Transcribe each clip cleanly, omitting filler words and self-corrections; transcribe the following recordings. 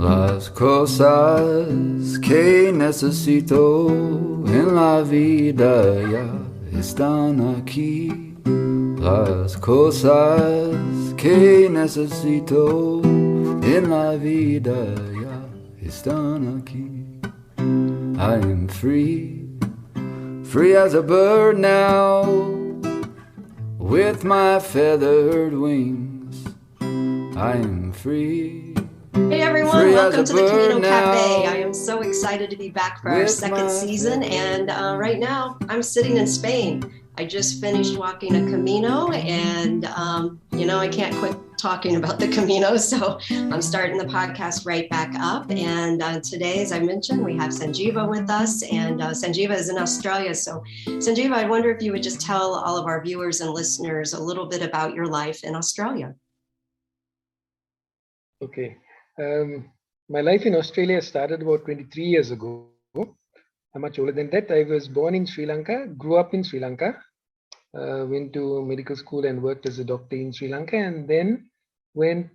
Las cosas que necesito en la vida ya están aquí. Las cosas que necesito en la vida ya están aquí. I am free, free as a bird now, with my feathered wings. I am free. Hey everyone, welcome to the Camino Cafe. I am so excited to be back for our second season, and right now I'm sitting in Spain. I just finished walking a Camino, and I can't quit talking about the Camino, so I'm starting the podcast right back up. And today, as I mentioned, we have Sanjiva with us, and Sanjiva is in Australia. So Sanjiva, I wonder if you would just tell all of our viewers and listeners a little bit about your life in Australia. Okay. My life in Australia started about 23 years ago. I'm much older than that. I was born in Sri Lanka, grew up in Sri Lanka, went to medical school and worked as a doctor in Sri Lanka, and then went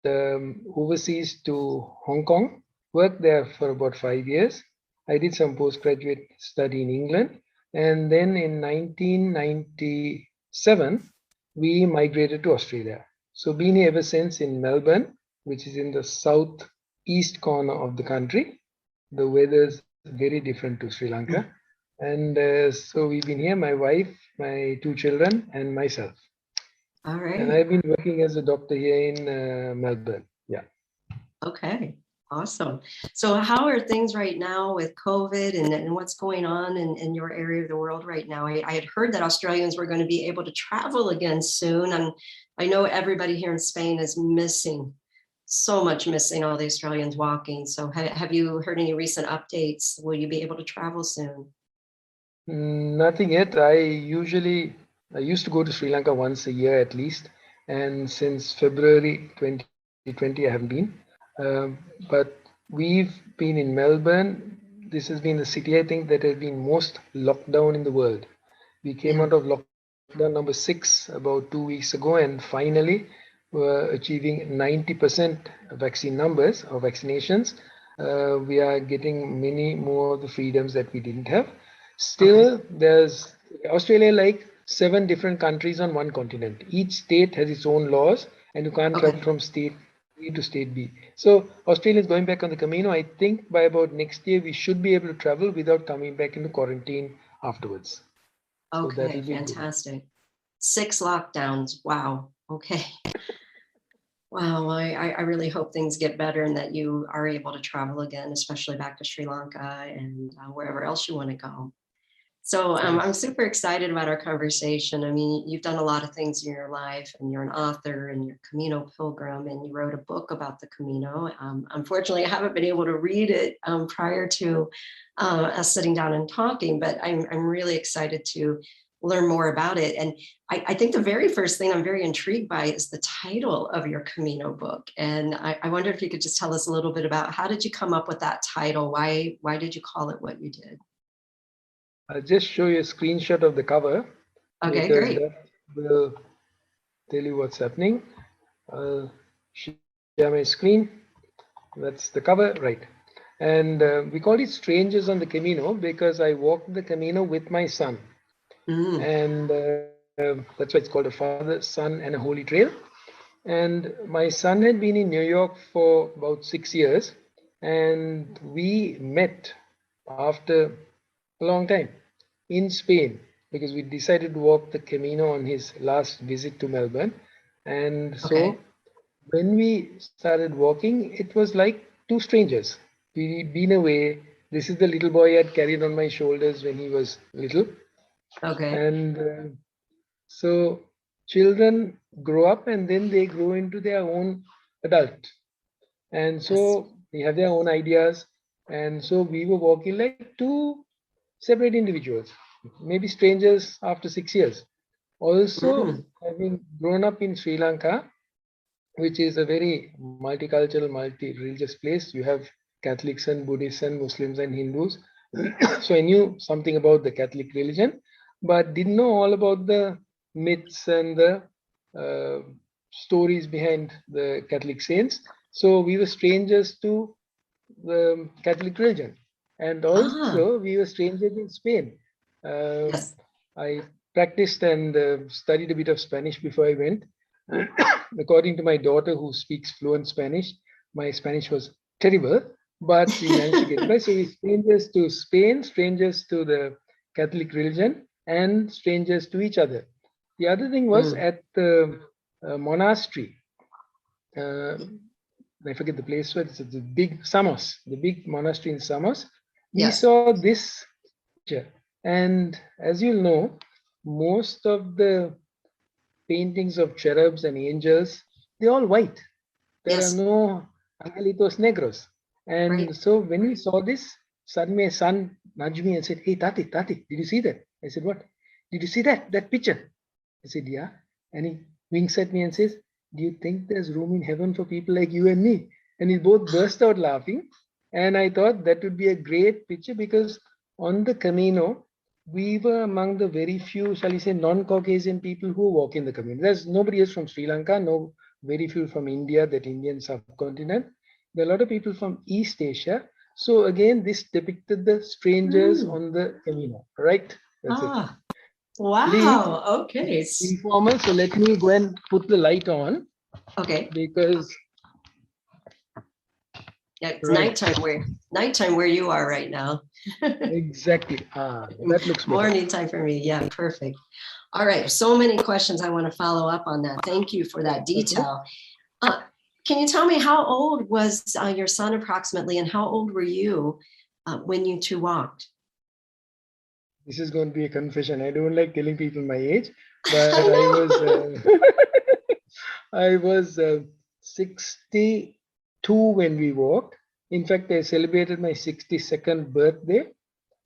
overseas to Hong Kong, worked there for about 5 years. I did some postgraduate study in England, and then in 1997, we migrated to Australia. So been here ever since in Melbourne, which is in the southeast corner of the country. The weather's very different to Sri Lanka. And so we've been here, my wife, my 2 children, and myself. All right. And I've been working as a doctor here in Melbourne. Yeah. Okay. Awesome. So how are things right now with COVID and what's going on in your area of the world right now? I had heard that Australians were going to be able to travel again soon. And I know everybody here in Spain is missing all the Australians walking. So have you heard any recent updates? Will you be able to travel soon? Nothing yet. I used to go to Sri Lanka once a year at least. And since February 2020, I haven't been. But we've been in Melbourne. This has been the city, I think, that has been most locked down in the world. We came out of lockdown number 6 about 2 weeks ago, and finally we're achieving 90% vaccine numbers or vaccinations. We are getting many more of the freedoms that we didn't have. Still, there's Australia like 7 different countries on one continent. Each state has its own laws, and you can't travel from state A to state B. So Australia is going back on the Camino. I think by about next year, we should be able to travel without coming back into quarantine afterwards. Okay, so fantastic. 6 lockdowns. Wow. Okay. Wow, I really hope things get better and that you are able to travel again, especially back to Sri Lanka and wherever else you want to go. So I'm super excited about our conversation. I mean, you've done a lot of things in your life, and you're an author, and you're Camino Pilgrim, and you wrote a book about the Camino. Unfortunately, I haven't been able to read it prior to us sitting down and talking, but I'm really excited to learn more about it. And I think the very first thing I'm very intrigued by is the title of your Camino book. And I wonder if you could just tell us a little bit about how did you come up with that title? Why did you call it what you did? I'll just show you a screenshot of the cover. Okay, great. That will tell you what's happening. Share my screen. That's the cover, right? And we call it Strangers on the Camino because I walked the Camino with my son. And that's why it's called a Father, Son, and a Holy Trail. And my son had been in New York for about 6 years, and we met after a long time in Spain because we decided to walk the Camino on his last visit to Melbourne. And so when we started walking, it was like 2 strangers. We'd been away. This is the little boy I'd carried on my shoulders when he was little. And so children grow up and then they grow into their own adult. And so they have their own ideas. And so we were walking like 2 separate individuals, maybe strangers after 6 years. Also, having grown up in Sri Lanka, which is a very multicultural, multi-religious place, you have Catholics and Buddhists and Muslims and Hindus. So I knew something about the Catholic religion, but didn't know all about the myths and the stories behind the Catholic saints. So we were strangers to the Catholic religion. And also we were strangers in Spain. Yes. I practiced and studied a bit of Spanish before I went. According to my daughter, who speaks fluent Spanish, my Spanish was terrible, but we managed to get by. So we strangers to Spain, strangers to the Catholic religion, and strangers to each other. The other thing was at the monastery. I forget the place where it's the big Samos, the big monastery in Samos. We saw this picture, and as you'll know, most of the paintings of cherubs and angels, they're all white. There are no angelitos negros. And so when we saw this, suddenly my son nudged me and said, "Hey, Tati, did you see that?" I said, "What? Did you see that picture?" I said, "Yeah." And he winks at me and says, "Do you think there's room in heaven for people like you and me?" And we both burst out laughing. And I thought that would be a great picture, because on the Camino, we were among the very few, shall we say, non-Caucasian people who walk in the Camino. There's nobody else from Sri Lanka, very few from India, that Indian subcontinent. There are a lot of people from East Asia. So again, this depicted the strangers on the Camino, right? That's it. Wow. Okay. Informal. So let me go and put the light on. Okay. Because it's nighttime where you are right now. Exactly. That looks better. Morning time for me. Yeah, perfect. All right. So many questions. I want to follow up on that. Thank you for that detail. Can you tell me, how old was your son approximately, and how old were you when you two walked? This is going to be a confession. I don't like telling people my age, but I was 62 when we walked. In fact, I celebrated my 62nd birthday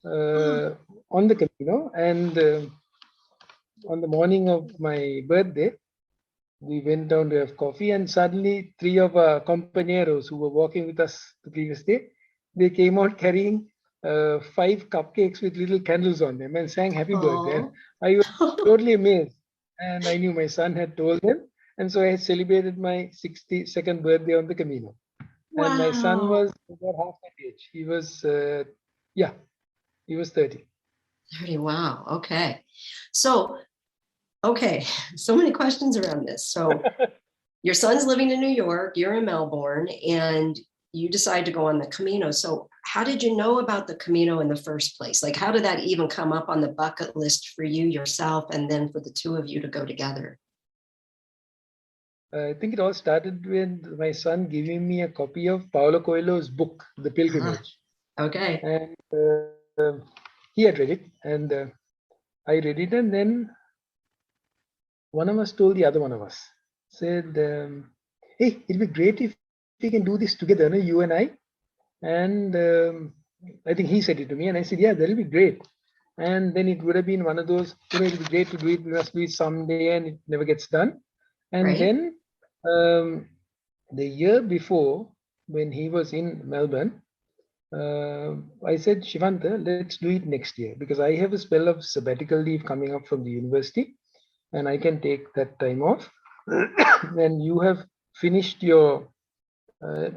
on the Camino, and on the morning of my birthday, we went down to have coffee, and suddenly 3 of our compañeros who were walking with us the previous day, they came out carrying 5 cupcakes with little candles on them and sang happy birthday. And I was totally amazed, and I knew my son had told them, and so I celebrated my 62nd birthday on the Camino. Wow. And my son was about half that age. He was, he was 30. 30, wow, okay. So many questions around this. So your son's living in New York, you're in Melbourne, and you decide to go on the Camino. So how did you know about the Camino in the first place? Like, how did that even come up on the bucket list for you yourself, and then for the two of you to go together? I think it all started with my son giving me a copy of Paulo Coelho's book, The Pilgrimage. Okay. And he had read it, and I read it, and then one of us told the other one of us, said, "Hey, it'd be great if we can do this together, no? You and I." And I think he said it to me, and I said, "Yeah, that'll be great." And then it would have been one of those, it'd be great to do it, we must do it someday, and it never gets done. And then the year before, when he was in Melbourne, I said, "Shivantha, let's do it next year, because I have a spell of sabbatical leave coming up from the university, and I can take that time off." And you have finished your,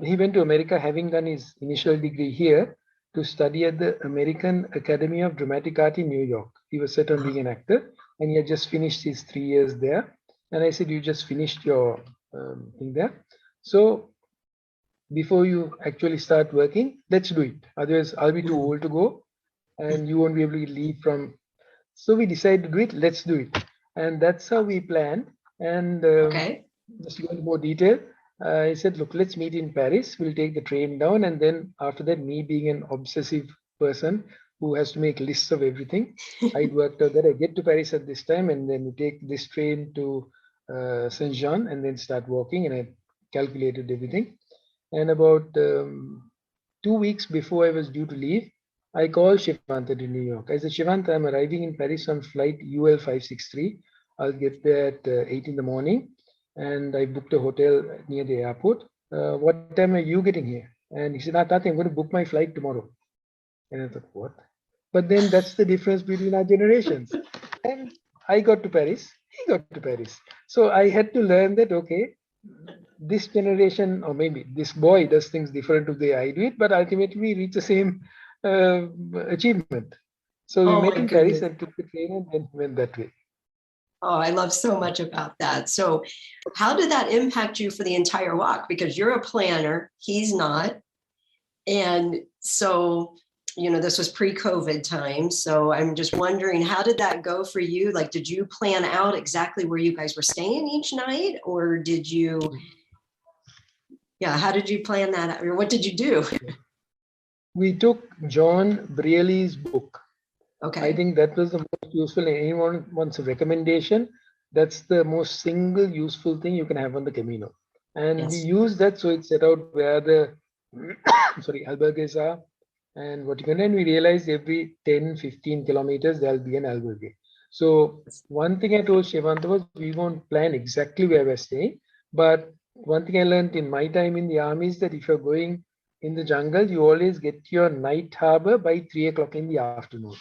he went to America having done his initial degree here to study at the American Academy of Dramatic Art in New York. He was set on being an actor, and he had just finished his 3 years there. And I said, "You just finished your thing there. So before you actually start working, let's do it. Otherwise, I'll be too old to go, and you won't be able to leave from." So we decided to do it. Let's do it. And that's how we planned. And just to go into more detail, I said, "Look, let's meet in Paris. We'll take the train down." And then after that, me being an obsessive person who has to make lists of everything, I'd worked out that I get to Paris at this time, and then we take this train to Saint Jean, and then start walking. And I calculated everything. And about 2 weeks before I was due to leave, I called Shivantha to New York. I said, "Shivantha, I'm arriving in Paris on flight UL 563. I'll get there at 8 in the morning. And I booked a hotel near the airport. What time are you getting here?" And he said, "Tati, I'm going to book my flight tomorrow." And I thought, what? But then that's the difference between our generations. And I got to Paris. He got to Paris. So I had to learn that, okay, this generation, or maybe this boy does things different to the way I do it, but ultimately we reach the same achievement. So we Oh met my in Paris goodness. and took the train and then went that way. Oh, I love so much about that. So how did that impact you for the entire walk? Because you're a planner, he's not. And so, this was pre-COVID time. So I'm just wondering, how did that go for you? Like, did you plan out exactly where you guys were staying each night? Or did you, how did you plan that out? Or what did you do? We took John Brielli's book. I Okay. think that was the most useful. Anyone wants a recommendation, that's the most single useful thing you can have on the Camino. And we Yes. use that, so it set out where the albergues are and what you can. And we realized every 10-15 kilometers there'll be an albergue. So one thing I told Shivantha was, we won't plan exactly where we're staying, but one thing I learned in my time in the army is that if you're going in the jungle, you always get to your night harbor by 3 o'clock in the afternoon.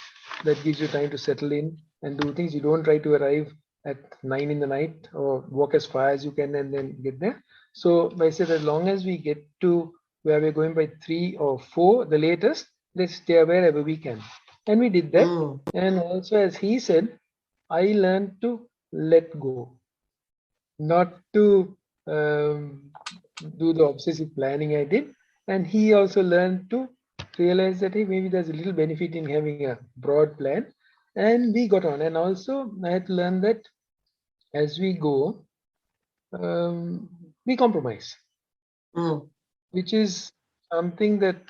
That gives you time to settle in and do things. You don't try to arrive at 9 in the night, or walk as far as you can and then get there. So I said, as long as we get to where we're going by 3 or 4, the latest, let's stay wherever we can. And we did that. Mm. And also, as he said, I learned to let go, not to do the obsessive planning I did. And he also learned to realize that, hey, maybe there's a little benefit in having a broad plan. And we got on. And also, I had to learn that as we go, we compromise, Mm. which is something that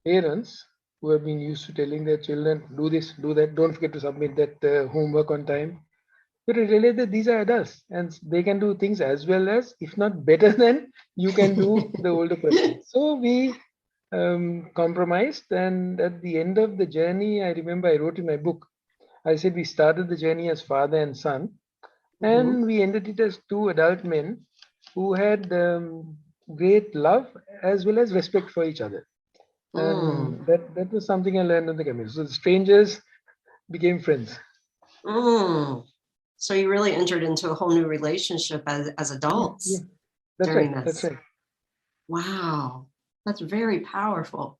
parents who have been used to telling their children, do this, do that, don't forget to submit that homework on time. But I realize that these are adults and they can do things as well as, if not better than, you can do the older person. So we compromised. And at the end of the journey, I remember I wrote in my book, I said we started the journey as father and son, Mm-hmm. and we ended it as two adult men who had great love as well as respect for each other. Mm. And that was something I learned on the community. So the strangers became friends. Mm. So you really entered into a whole new relationship as Yeah, adults that's during right. That's this. right. Wow, that's very powerful.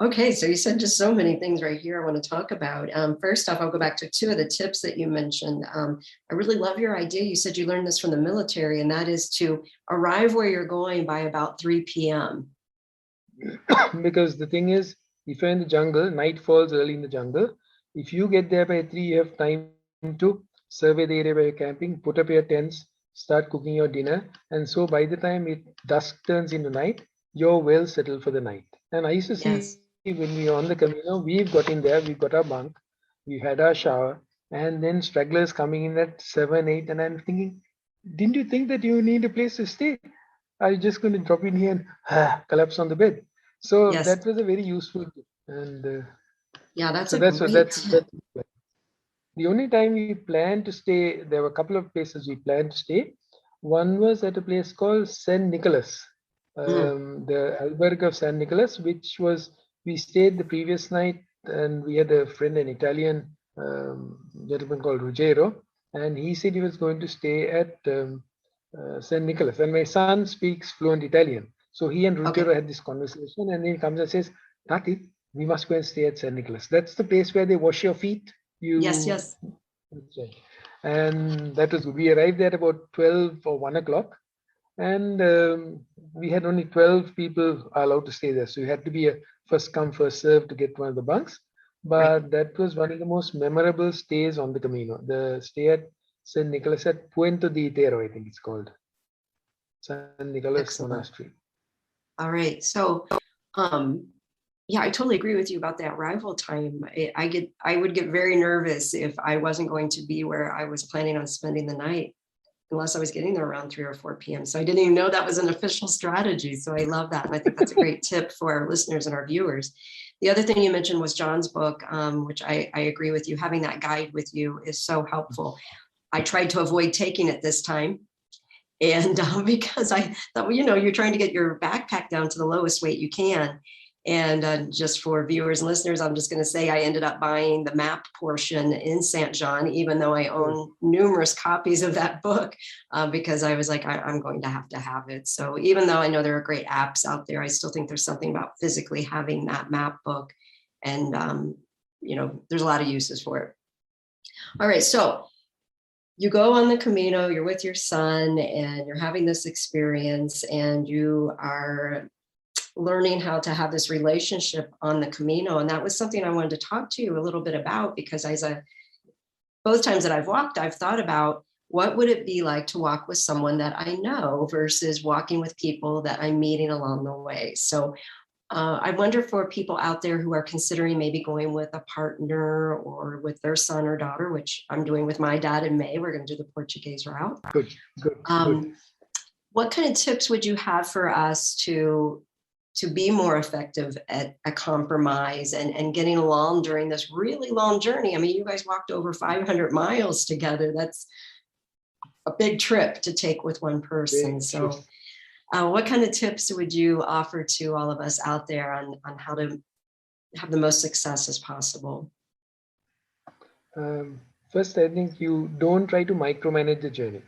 Okay, so you said just so many things right here I want to talk about. First off, I'll go back to two of the tips that you mentioned. I really love your idea. You said you learned this from the military, and that is to arrive where you're going by about 3 p.m. Because the thing is, if you're in the jungle, night falls early in the jungle. If you get there by 3, you have time to survey the area where you're camping, put up your tents, start cooking your dinner. And so by the time dusk turns into night, you're well settled for the night. And I used to see Yes. when we were on the Camino, we've got in there, we've got our bunk, we had our shower, and then stragglers coming in at 7, 8. And I'm thinking, didn't you think that you need a place to stay? Are you just going to drop in here and collapse on the bed? So Yes. that was a very useful tip. And Yeah, that's so a that's what great tip. the only time we planned to stay. There were a couple of places we planned to stay. One was at a place called San Nicolas, Mm. the albergue of San Nicolas, which was, we stayed the previous night, and we had a friend, an Italian gentleman called Ruggiero, and he said he was going to stay at San Nicolas. And my son speaks fluent Italian. So he and Okay. Ruggiero had this conversation, and then he comes and says, Tati, we must go and stay at San Nicolas. That's the place where they wash your feet. Yes, You, yes. and that was good. We arrived there about 12 or 1 o'clock, and we had only 12 people allowed to stay there. So you had to be a first come, first serve to get one of the bunks. Right. But that was one of the most memorable stays on the Camino. The stay at San Nicolas at Puente de Itero, I think it's called. San Nicolas Excellent. Monastery. All right. So, yeah, I totally agree with you about that arrival time. I would get very nervous if I wasn't going to be where I was planning on spending the night, unless I was getting there around 3 or 4 p.m. So I didn't even know that was an official strategy. So I love that. And I think that's a great tip for our listeners and our viewers. The other thing you mentioned was John's book, which I agree with you. Having that guide with you is so helpful. I tried to avoid taking it this time. And because I thought, well, you're trying to get your backpack down to the lowest weight you can. And just for viewers and listeners, I'm just going to say I ended up buying the map portion in St. John, even though I own numerous copies of that book, because I was like, I'm going to have it. So even though I know there are great apps out there, I still think there's something about physically having that map book. And, there's a lot of uses for it. All right. So you go on the Camino, you're with your son, and you're having this experience, and you are learning how to have this relationship on the Camino. And that was something I wanted to talk to you a little bit about, because both times that I've walked, I've thought about what would it be like to walk with someone that I know versus walking with people that I'm meeting along the way. So I wonder for people out there who are considering maybe going with a partner or with their son or daughter, which I'm doing with my dad in May. We're going to do the Portuguese route. Good. What kind of tips would you have for us to be more effective at a compromise and getting along during this really long journey? I mean, you guys walked over 500 miles together. That's a big trip to take with one person. So what kind of tips would you offer to all of us out there on how to have the most success as possible? First, I think you don't try to micromanage the journey.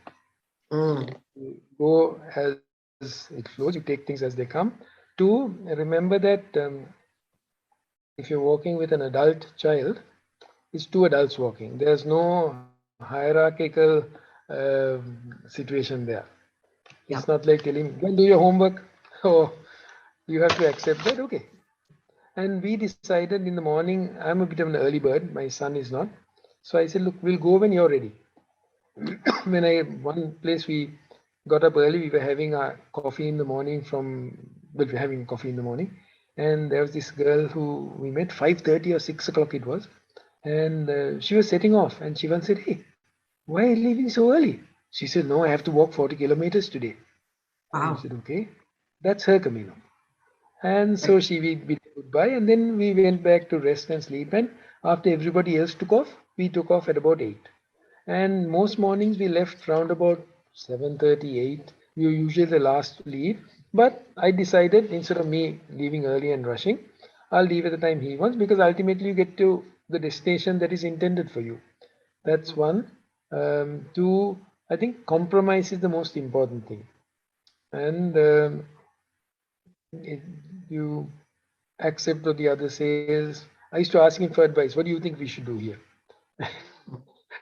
You go as it flows, you take things as they come. 2, remember that if you're walking with an adult child, it's 2 adults walking. There's no hierarchical situation there. It's not like telling, go and do your homework. Oh, you have to accept that. Okay. And we decided in the morning, I'm a bit of an early bird. My son is not. So I said, look, we'll go when you're ready. One place we got up early, we were having our coffee in the morning and there was this girl who we met 5:30 or 6 o'clock it was, and she was setting off, and Shivantha said, hey, why are you leaving so early? She said, no, I have to walk 40 kilometers today. Wow. I said, okay, that's her Camino. And so we bid goodbye, and then we went back to rest and sleep, and after everybody else took off, we took off at about 8. And most mornings we left round about 7:30, 8. We were usually the last to leave. But I decided, instead of me leaving early and rushing, I'll leave at the time he wants, because ultimately you get to the destination that is intended for you. That's 1. 2, I think compromise is the most important thing. And you accept what the other says. I used to ask him for advice. What do you think we should do here?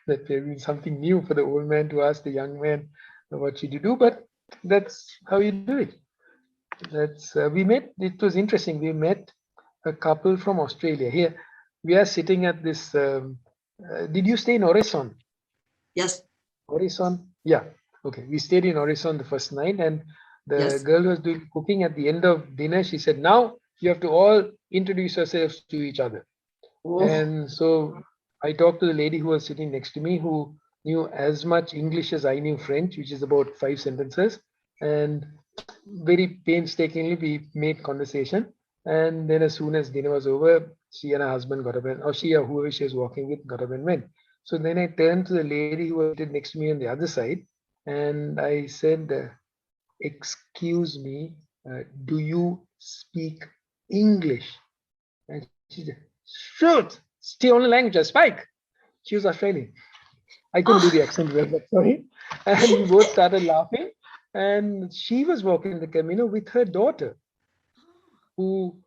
That may be something new for the old man to ask the young man, what should you do? But that's how you do it. We met, it was interesting. We met a couple from Australia. Here, we are sitting at this, did you stay in Orison? Yes. Orison? Yeah. Okay. We stayed in Orison the first night, and the girl was doing cooking. At the end of dinner, she said, now you have to all introduce yourselves to each other. Oh. And so I talked to the lady who was sitting next to me, who knew as much English as I knew French, which is about 5 sentences. And very painstakingly, we made conversation. And then as soon as dinner was over, she and her husband got up, or she or whoever she was walking with got up and went. So then I turned to the lady who was sitting next to me on the other side, and I said, excuse me, do you speak English? And she said, shoot, it's the only language I speak. She was Australian. I couldn't do the accent well, but sorry. And we both started laughing. And she was walking the Camino with her daughter, who,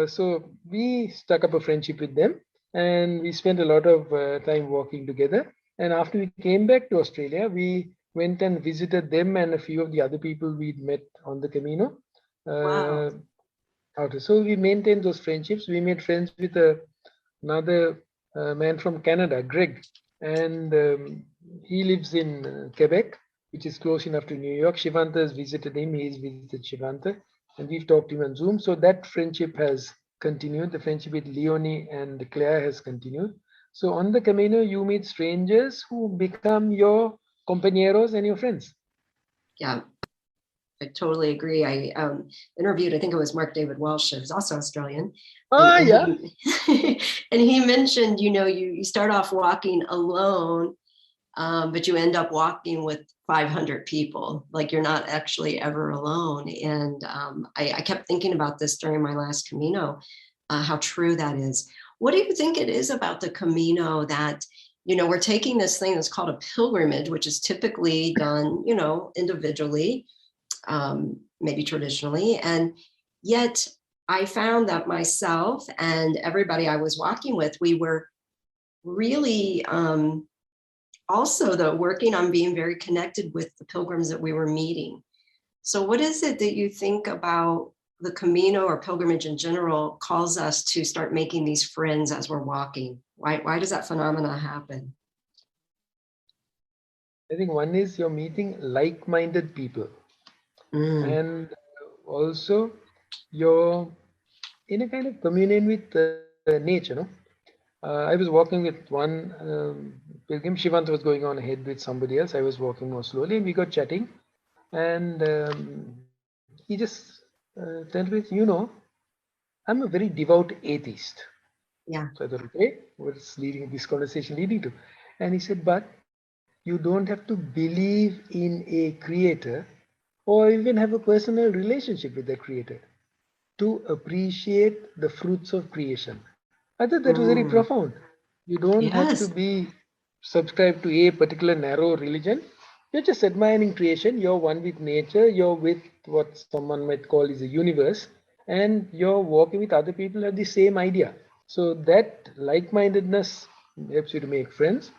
so we stuck up a friendship with them, and we spent a lot of time walking together. And after we came back to Australia, we went and visited them and a few of the other people we'd met on the Camino. Wow. So we maintained those friendships. We made friends with another man from Canada, Greg, and he lives in Quebec, which is close enough to New York. Shivantha has visited him. He's visited Shivantha, and we've talked to him on Zoom. So that friendship has continued. The friendship with Leonie and Claire has continued. So on the Camino, you meet strangers who become your compañeros and your friends. Yeah, I totally agree. I interviewed, I think it was Mark David Walsh, who's also Australian. Yeah. And he mentioned, you start off walking alone but you end up walking with 500 people. Like you're not actually ever alone. And I kept thinking about this during my last Camino, how true that is. What do you think it is about the Camino that, we're taking this thing that's called a pilgrimage, which is typically done, individually, maybe traditionally. And yet I found that myself and everybody I was walking with, we were really also though working on being very connected with the pilgrims that we were meeting. So what is it that you think about the Camino or pilgrimage in general calls us to start making these friends as we're walking? Why does that phenomena happen? I think one is you're meeting like-minded people, and also you're in a kind of communion with nature. I was walking with one pilgrim. Shivantha was going on ahead with somebody else. I was walking more slowly, and we got chatting. And he just told me, I'm a very devout atheist. Yeah. So I thought, okay, what's this conversation leading to? And he said, but you don't have to believe in a creator or even have a personal relationship with the creator to appreciate the fruits of creation. I thought that was very profound. You don't have to be subscribed to a particular narrow religion. You're just admiring creation. You're one with nature. You're with what someone might call is a universe, and you're walking with other people who have the same idea. So that like-mindedness helps you to make friends.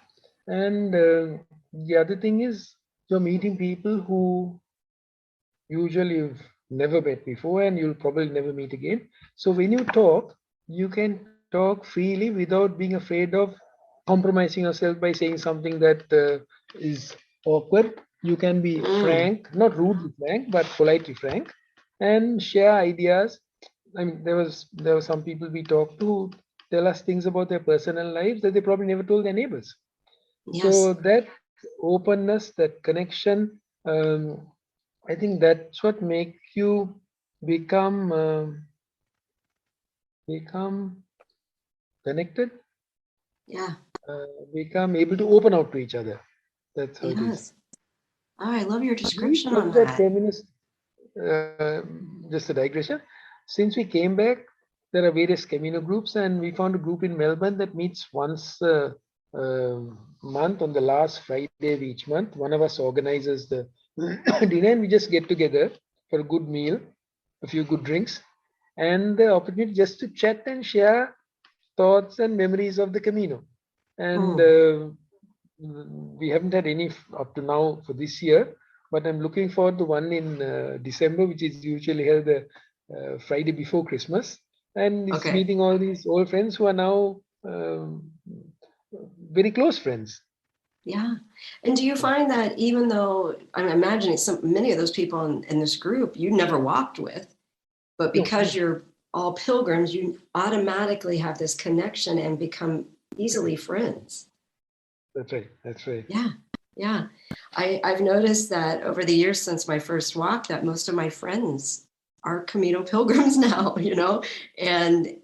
And the other thing is you're meeting people who usually you've never met before and you'll probably never meet again. So when you talk, you can talk freely without being afraid of compromising yourself by saying something that is awkward. You can be frank, not rudely frank, but politely frank, and share ideas. I mean, there were some people we talked to who tell us things about their personal lives that they probably never told their neighbors. So that openness, that connection, I think that's what makes you become connected. Yeah. Become able to open out to each other. That's how it is. Oh, I love your description We on that that. feminist, just a digression. Since we came back, there are various Camino groups, and we found a group in Melbourne that meets once a month on the last Friday of each month. One of us organizes the dinner, and we just get together for a good meal, a few good drinks, and the opportunity just to chat and share thoughts and memories of the Camino. And we haven't had any up to now for this year, but I'm looking forward to one in December, which is usually held the Friday before Christmas. And it's meeting all these old friends who are now very close friends. Yeah. And do you find that even though I'm imagining many of those people in this group you never walked with, but because you're all pilgrims, you automatically have this connection and become easily friends? That's right. That's right. Yeah. Yeah. I've noticed that over the years since my first walk that most of my friends are Camino pilgrims now, and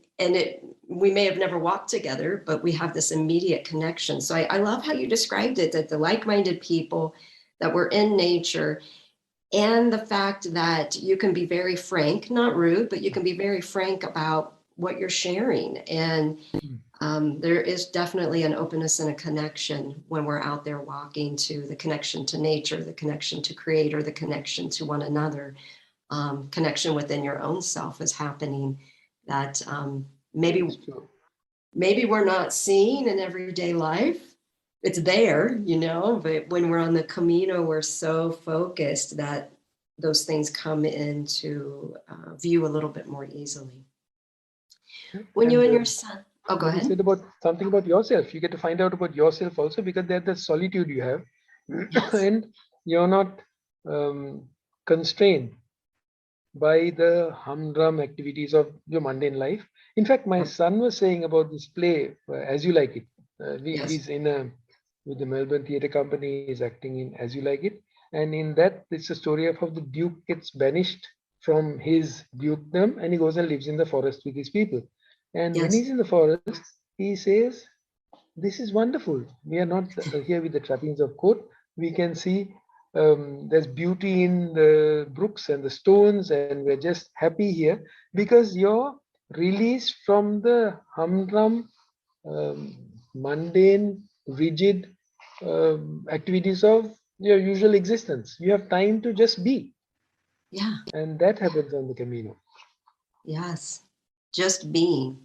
we may have never walked together, but we have this immediate connection. So I love how you described it, that the like-minded people that were in nature, and the fact that you can be very frank, not rude, but you can be very frank about what you're sharing. And there is definitely an openness and a connection when we're out there walking, to the connection to nature, the connection to creator, the connection to one another. Connection within your own self is happening that maybe we're not seeing in everyday life. It's there, but when we're on the Camino, we're so focused that those things come into view a little bit more easily. When you and your son, go ahead. You said about something about yourself. You get to find out about yourself also, because there's the solitude you have, and you're not constrained by the humdrum activities of your mundane life. In fact, my son was saying about this play, As You Like It. He's with the Melbourne Theatre Company. He's acting in As You Like It, and in that, it's a story of how the Duke gets banished from his dukedom, and he goes and lives in the forest with his people. And when he's in the forest, he says, this is wonderful. We are not here with the trappings of court. We can see there's beauty in the brooks and the stones, and we're just happy here because you're released from the humdrum, mundane, rigid activities of your usual existence. You have time to just be, Yeah. and that happens on the Camino. Yes. Just being.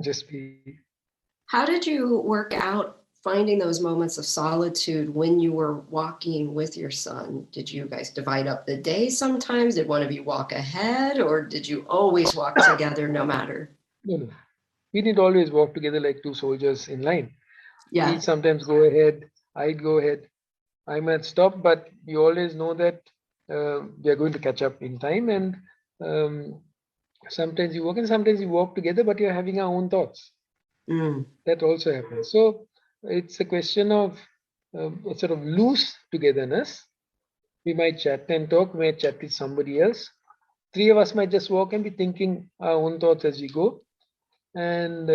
Just be. How did you work out finding those moments of solitude when you were walking with your son? Did you guys divide up the day sometimes? Did one of you walk ahead, or did you always walk together no matter? No. We didn't always walk together like two soldiers in line. Yeah. He'd sometimes go ahead, I'd go ahead. I might stop, but you always know that we are going to catch up in time. And sometimes you walk and sometimes you walk together, but you're having our own thoughts. That also happens. So it's a question of sort of loose togetherness. We might chat and talk, we might chat with somebody else. Three of us might just walk and be thinking our own thoughts as we go. And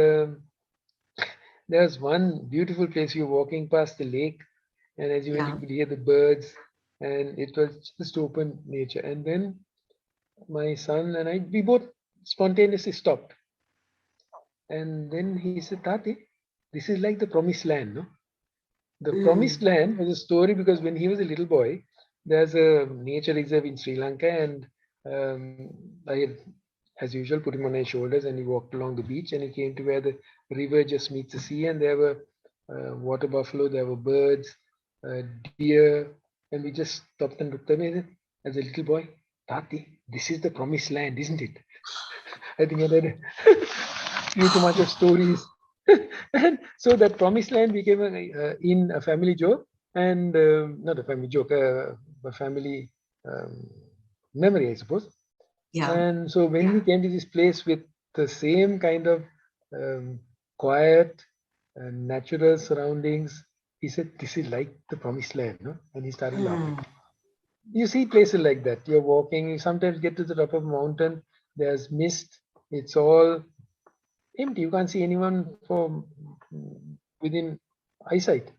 there's one beautiful place. You're walking past the lake, and as you went, you could hear the birds, and it was just open nature. And then my son and I, we both spontaneously stopped. And then he said, Tati, this is like the promised land, no? The promised land was a story because when he was a little boy, there's a nature reserve in Sri Lanka, and I had, as usual, put him on my shoulders, and he walked along the beach, and he came to where the river just meets the sea, and there were water buffalo, there were birds, deer, and we just stopped and looked at him as a little boy. Tati, this is the promised land, isn't it? I think I had few too much of stories. And so that promised land became a family joke, and not a family joke, a family memory, I suppose. Yeah. And so when we came to this place with the same kind of quiet and natural surroundings, he said, this is like the promised land, no? And he started laughing. You see places like that. You're walking, you sometimes get to the top of a mountain, there's mist, it's all empty. You can't see anyone from within eyesight.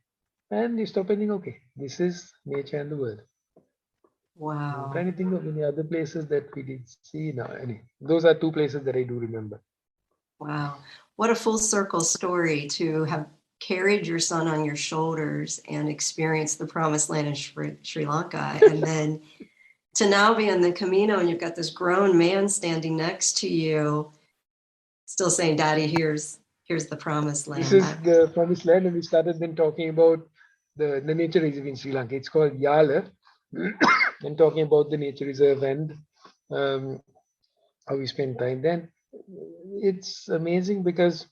And you stop and think, okay, this is nature and the world. Wow. I'm trying to think of any other places that we did see now. Those are two places that I do remember. Wow. What a full circle story to have carried your son on your shoulders and experienced the promised land in Sri Lanka. And then to now be on the Camino and you've got this grown man standing next to you, still saying, Daddy, here's the promised land. This is the promised land, and we started then talking about the nature reserve in Sri Lanka. It's called Yala, and talking about the nature reserve and how we spend time then. It's amazing because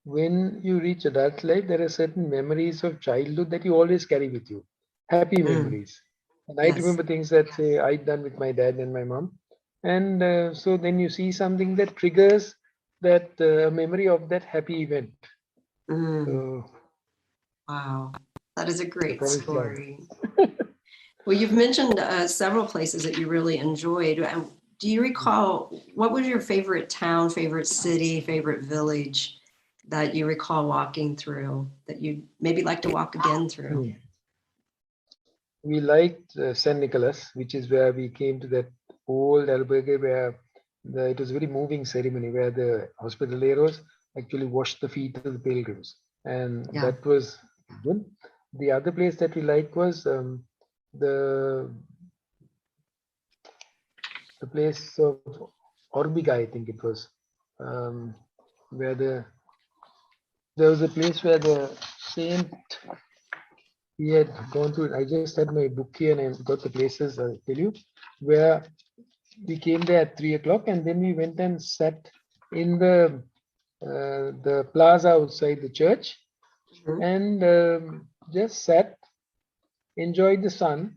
when you reach adult life, there are certain memories of childhood that you always carry with you, happy memories. And I remember things that say I'd done with my dad and my mom. And so then you see something that triggers that memory of that happy event. So, wow, that is a great story. Well, you've mentioned several places that you really enjoyed. Do you recall, what was your favorite town, favorite city, favorite village that you recall walking through that you'd maybe like to walk again through? We liked St. Nicholas, which is where we came to that old albergue where it was a very moving ceremony where the hospitaleros actually washed the feet of the pilgrims. And that was good. The other place that we liked was the place of Orbiga, I think it was, where there was a place where the saint, he had gone through. I just had my book here and I got the places. I'll tell you where we came there at 3 o'clock, and then we went and sat in the plaza outside the church, and just sat, enjoyed the sun,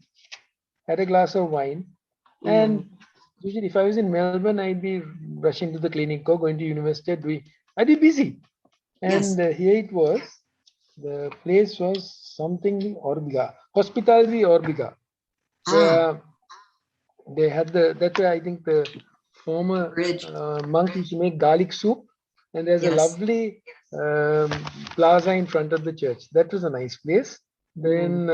had a glass of wine, and usually if I was in Melbourne, I'd be rushing to the clinic or going to university. I'd be busy, and here it was. The place was something Orbiga, Hospitality Orbiga, where they had that's where I think the former monk used to make garlic soup, and there's a lovely um, plaza in front of the church. That was a nice place. Then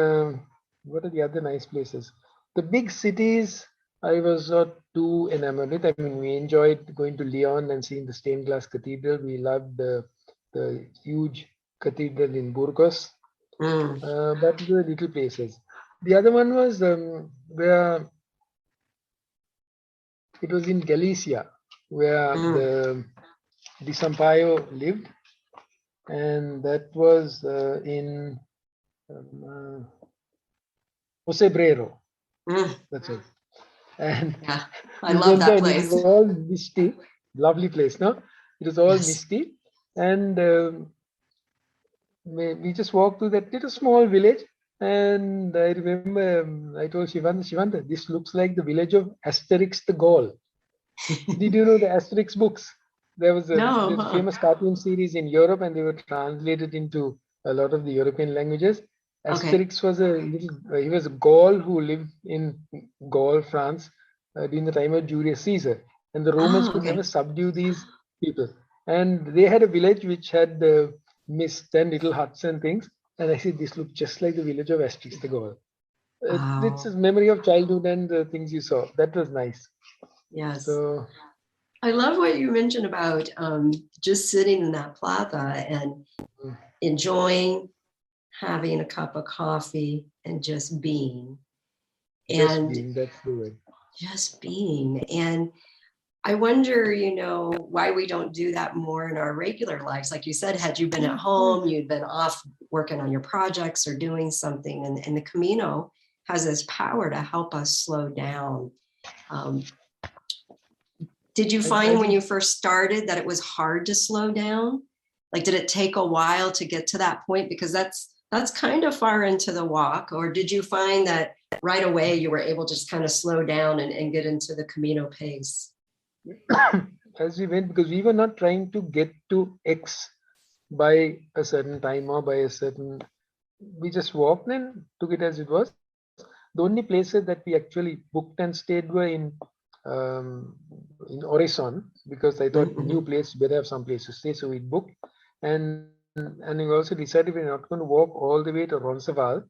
what are the other nice places? The big cities, I was not too enamored with. I mean, we enjoyed going to Lyon and seeing the stained glass cathedral. We loved the huge cathedral in Burgos, but the little places. The other one was where it was in Galicia, where the Sampaio lived, and that was in Osebrero. That's it. And Yeah, I love that place. It was all misty, lovely place. No, it was all misty, and we just walked through that little small village. And I remember I told Shivantha, this looks like the village of Asterix the Gaul. Did you know the Asterix books? There's a famous cartoon series in Europe, and they were translated into a lot of the European languages. Asterix was he was a Gaul who lived in Gaul, France, during the time of Julius Caesar, and the Romans could never subdue these people. And they had a village which had mist and little huts and things. And I said, this looked just like the village of Asterix the Gaul. It's a memory of childhood and the things you saw. That was nice. Yes. So I love what you mentioned about just sitting in that plaza and enjoying having a cup of coffee and just being. That's the word. Just being. And I wonder, why we don't do that more in our regular lives. Like you said, had you been at home, you'd been off working on your projects or doing something, and the Camino has this power to help us slow down. Did you find when you first started that it was hard to slow down? Like, did it take a while to get to that point? Because that's kind of far into the walk. Or did you find that right away you were able to just kind of slow down and get into the Camino pace? As we went, because we were not trying to get to X by a certain time or by a certain, we just walked and took it as it was. The only places that we actually booked and stayed were in Orison, because I thought new place, better have some place to stay, so we booked. And we also decided we're not going to walk all the way to Roncesvalles.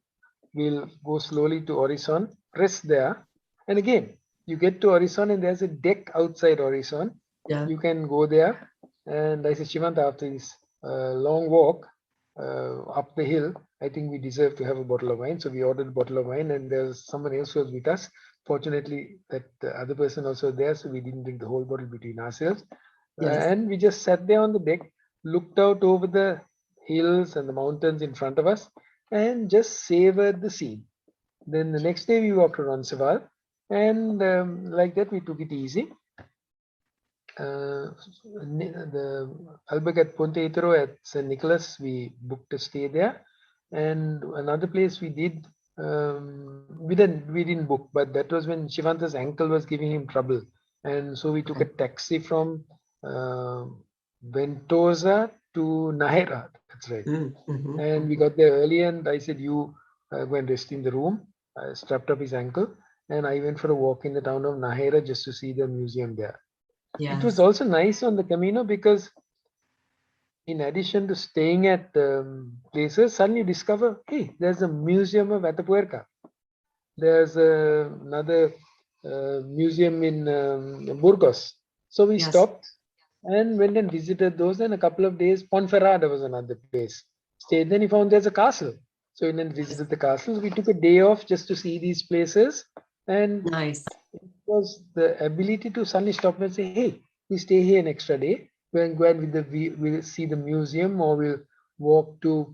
We'll go slowly to Orison, rest there, and again you get to Orison and there's a deck outside Orison. You can go there. And I said, Shivantha, after this long walk up the hill, I think we deserve to have a bottle of wine. So we ordered a bottle of wine, and there's someone else who was with us. Fortunately, that other person also there, so we didn't drink the whole bottle between ourselves. And we just sat there on the deck, looked out over the hills and the mountains in front of us, and just savored the scene. Then the next day we walked to Roncesvalles, and like that we took it easy. The albergue at Ponte Itero at St. Nicholas, we booked a stay there. And another place we did, we didn't book, but that was when Shivantha's ankle was giving him trouble. And so we took a taxi from Ventosa to Nahera. That's right. And we got there early, and I said, you go and rest in the room. I strapped up his ankle, and I went for a walk in the town of Nahera just to see the museum there. It was also nice on the Camino because in addition to staying at places, suddenly you discover, hey, there's a museum of Atapuerca. There's another museum in Burgos. So we stopped and went and visited those. And a couple of days, Ponferrada was another place. Stayed. Then he found there's a castle. So we went and visited the castle. We took a day off just to see these places. And nice. It was the ability to suddenly stop and say, hey, we stay here an extra day. We'll go and we'll see the museum, or we'll walk to,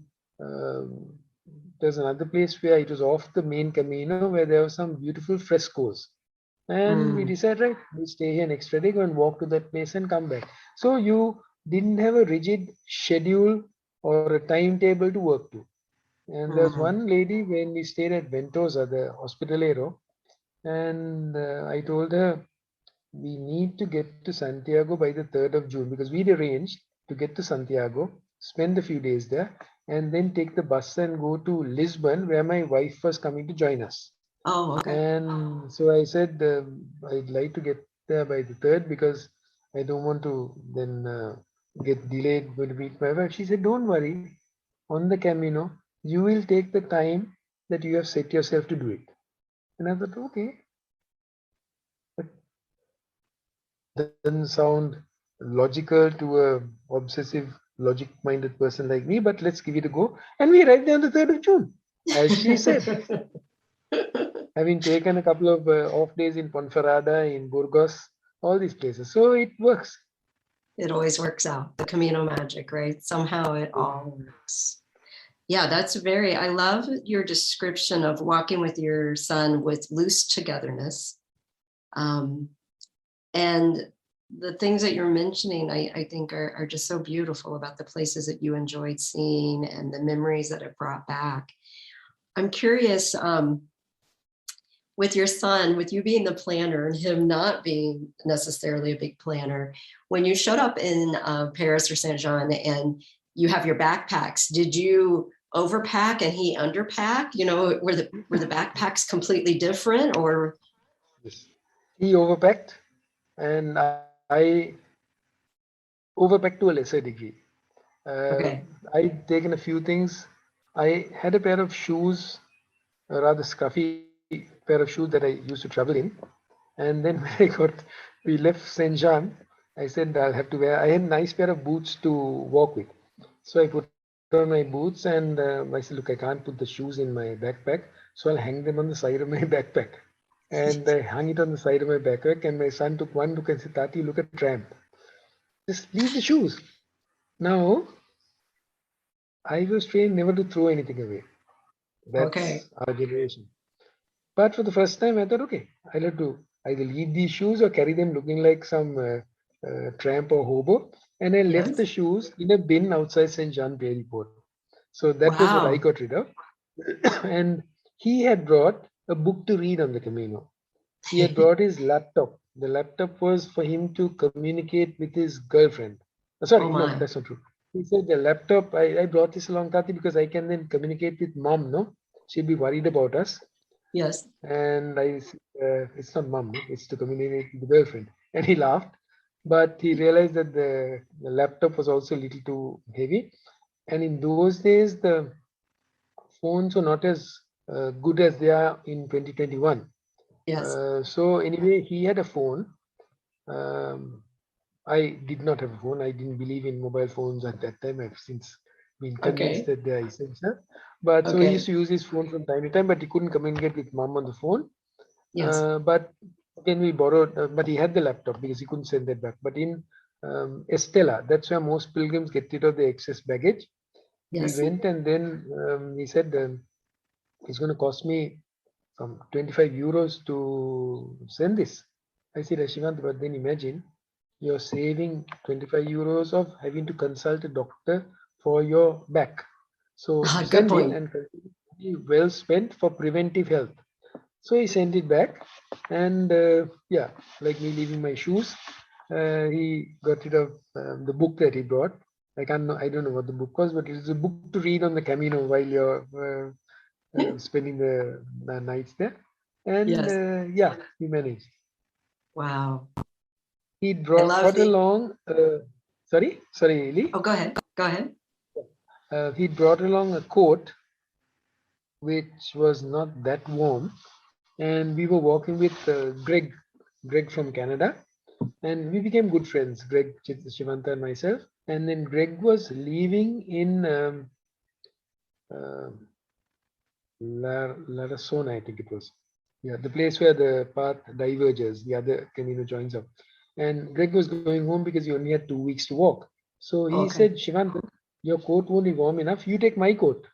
there's another place where it was off the main Camino where there were some beautiful frescoes. And we decided, right, we'll stay here an extra day, go and walk to that place and come back. So you didn't have a rigid schedule or a timetable to work to. And there's one lady when we stayed at Ventosa, the Hospitalero, and I told her, we need to get to Santiago by the 3rd of June because we'd arranged to get to Santiago, spend a few days there, and then take the bus and go to Lisbon, where my wife was coming to join us. Oh, okay. And so I said, I'd like to get there by the 3rd because I don't want to then get delayed, going to meet my wife. She said, don't worry, on the Camino, you will take the time that you have set yourself to do it. And I thought, okay, that doesn't sound logical to a obsessive, logic-minded person like me, but let's give it a go. And we arrived on the 3rd of June, as she said. Having taken a couple of off days in Ponferrada, in Burgos, all these places. So it works. It always works out. The Camino magic, right? Somehow it all works. Yeah, I love your description of walking with your son with loose togetherness. And the things that you're mentioning, I think are just so beautiful about the places that you enjoyed seeing and the memories that it brought back. I'm curious, with your son, with you being the planner and him not being necessarily a big planner, when you showed up in Paris or Saint-Jean and you have your backpacks, did you overpack and he underpack? You know, were the backpacks completely different, or? Yes. He overpacked and I overpacked to a lesser degree. Okay. I'd taken a few things. I had a pair of shoes, a rather scruffy pair of shoes that I used to travel in. And then when we left Saint Jean, I said I'll have to wear. I had a nice pair of boots to walk with, so I put on my boots and I said, look, I can't put the shoes in my backpack, so I'll hang them on the side of my backpack. And I hung it on the side of my backpack, and my son took one look and said, Tati, look at tramp. Just leave the shoes. Now, I was trained never to throw anything away. That's Okay. our generation. But for the first time, I thought, okay, I'll have to either leave these shoes or carry them looking like some tramp or hobo. And I left Yes. the shoes in a bin outside St. John Dairy Port. So that was what I Wow. got rid of. And he had brought a book to read on the Camino. He had brought his laptop. The laptop was for him to communicate with his girlfriend. Oh Sorry, no, my. that's not true. He said the laptop, I brought this along, Tati, because I can then communicate with mom, no? She'd be worried about us. Yes. And it's not mom, no? It's to communicate with the girlfriend. And he laughed, but he realized that the laptop was also a little too heavy. And in those days, the phones were not as good as they are in 2021. Yes. So anyway, he had a phone. Um, I did not have a phone. I didn't believe in mobile phones at that time. I've since been convinced Okay. that they are essential. But so he used Okay. to use his phone from time to time, but he couldn't communicate with mom on the phone. Yes. But again, we borrowed, but he had the laptop because he couldn't send that back. But in Estella, that's where most pilgrims get rid of the excess baggage. We Yes. went, and then he said it's going to cost me some 25 euros to send this. I said, Shivantha, but then imagine you're saving 25 euros of having to consult a doctor for your back. So Good send it point. and be well spent for preventive health. So he sent it back, and yeah, like me leaving my shoes, he got rid of the book that he brought. I don't know what the book was, but it's a book to read on the Camino while you're spending the nights there. And Yes. yeah, we managed. Wow. He I brought love the. along, sorry, Lee. Oh, go ahead. Go ahead. He brought along a coat which was not that warm, and we were walking with Greg from Canada, and we became good friends. Greg, Shivantha, and myself. And then Greg was leaving in uh, Larasona, I think it was. Yeah, the place where the path diverges, the other Camino joins up. And Greg was going home because he only had 2 weeks to walk. So he Okay. said, Shivantha, your coat won't be warm enough. You take my coat.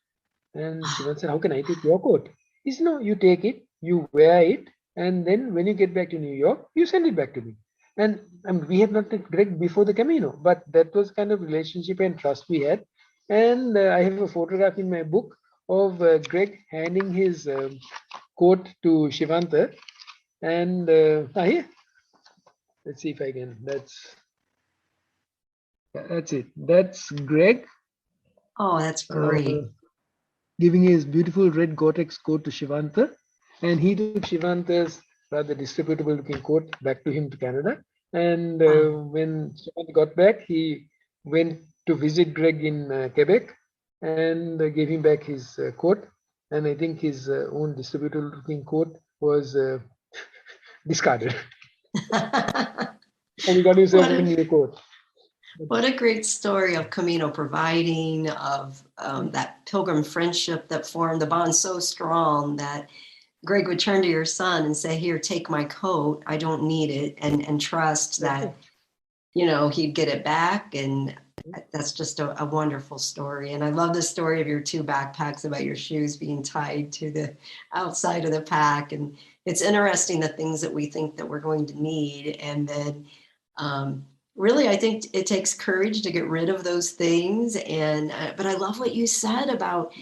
And Shivantha said, how can I take your coat? He said, no, you take it, you wear it, and then when you get back to New York, you send it back to me. And we had not met Greg before the Camino, but that was kind of relationship and trust we had. And I have a photograph in my book of Greg handing his coat to Shivantha. And here, let's see if I can. That's it. That's Greg Oh, that's great. giving his beautiful red Gore-Tex coat to Shivantha, and he took Shivantha's rather disreputable looking coat back to him to Canada. And Wow. when Shivantha got back, he went to visit Greg in Quebec and gave him back his coat. And I think his own distributor-looking coat was discarded. And he got himself a new coat. What a great story of Camino providing, of that pilgrim friendship that formed, the bond so strong that Greg would turn to your son and say, here, take my coat. I don't need it. And trust that, you know, he'd get it back. And that's just a wonderful story. And I love the story of your 2 backpacks, about your shoes being tied to the outside of the pack. And it's interesting, the things that we think that we're going to need. And then really, I think it takes courage to get rid of those things. And but I love what you said about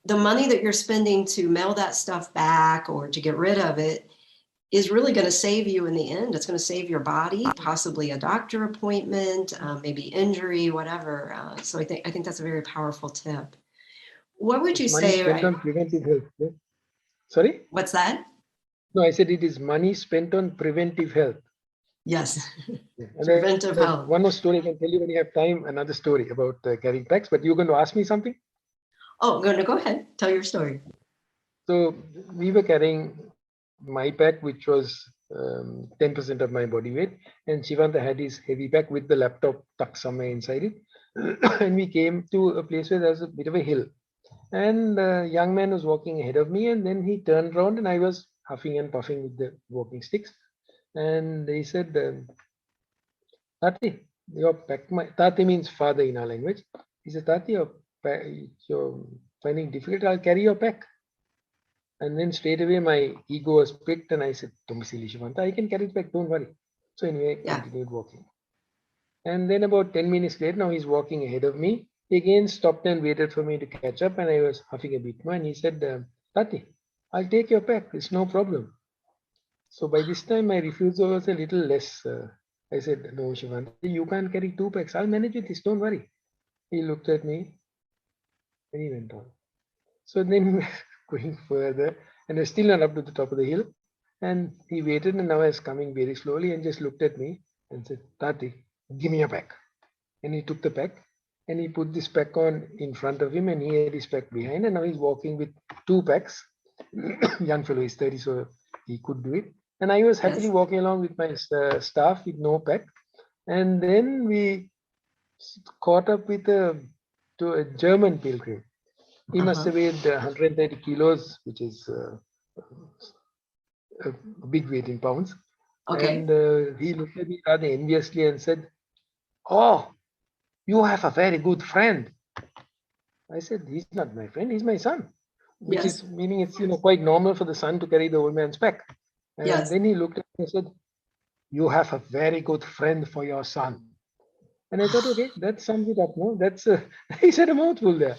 the money that you're spending to mail that stuff back or to get rid of it is really going to save you in the end. It's going to save your body, possibly a doctor appointment, maybe injury, whatever. So I think that's a very powerful tip. What would you Money say? spent on preventive health. Yeah. Sorry? What's that? No, I said it is money spent on preventive health. Yes. Yeah. Preventive health. One more story I can tell you when you have time, another story about carrying packs, but you're going to ask me something? Oh, go ahead. Tell your story. So we were carrying my pack, which was 10% of my body weight, and Shivantha had his heavy pack with the laptop tucked somewhere inside it. And we came to a place where there was a bit of a hill. And a young man was walking ahead of me, and then he turned around and I was huffing and puffing with the walking sticks. And he said, Tati, your pack, Tati means father in our language. He said, Tati, you're finding difficult, I'll carry your pack. And then straight away my ego was pricked and I said, don't be silly, Shivantha, I can carry it back, don't worry. So anyway, I continued walking. And then about 10 minutes later, now he's walking ahead of me. He again stopped and waited for me to catch up, and I was huffing a bit more. And he said, Tati, I'll take your pack, it's no problem. So by this time, my refusal was a little less. I said, no, Shivantha, you can't carry 2 packs. I'll manage with this, don't worry. He looked at me and he went on. So then going further, and I was still not up to the top of the hill. And he waited, and now I was coming very slowly and just looked at me and said, Tati, give me your pack. And he took the pack and he put this pack on in front of him, and he had his pack behind, and now he's walking with 2 packs. Young fellow, he's 30, so he could do it. And I was happily walking along with my staff with no pack. And then we caught up with a German pilgrim. He must have weighed 130 kilos, which is a big weight in pounds. Okay. And he looked at me rather enviously and said, oh, you have a very good friend. I said, he's not my friend, he's my son. Which is meaning it's quite normal for the son to carry the old man's pack. And then he looked at me and said, you have a very good friend for your son. And I thought, okay, that sums it up. No, that's he said a mouthful there.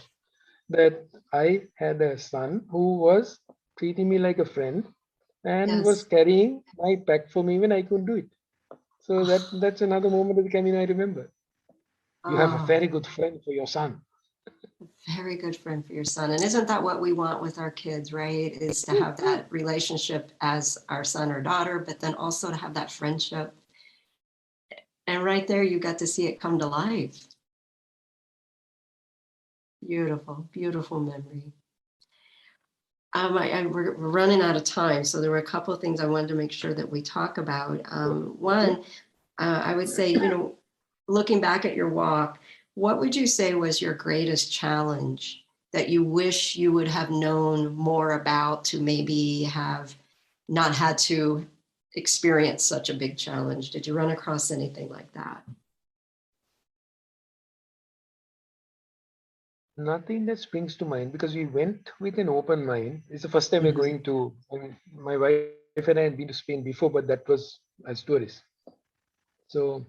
That I had a son who was treating me like a friend and was carrying my pack for me when I couldn't do it. So that's another moment of the Camino I remember. You have a very good friend for your son. Very good friend for your son. And isn't that what we want with our kids, right? Is to have that relationship as our son or daughter, but then also to have that friendship. And right there, you got to see it come to life. Beautiful, beautiful memory. We're running out of time, so there were a couple of things I wanted to make sure that we talk about. One, I would say, looking back at your walk, what would you say was your greatest challenge that you wish you would have known more about to maybe have not had to experience such a big challenge? Did you run across anything like that? Nothing that springs to mind, because we went with an open mind. It's the first time we're going to, my wife and I had been to Spain before, but that was as tourists. So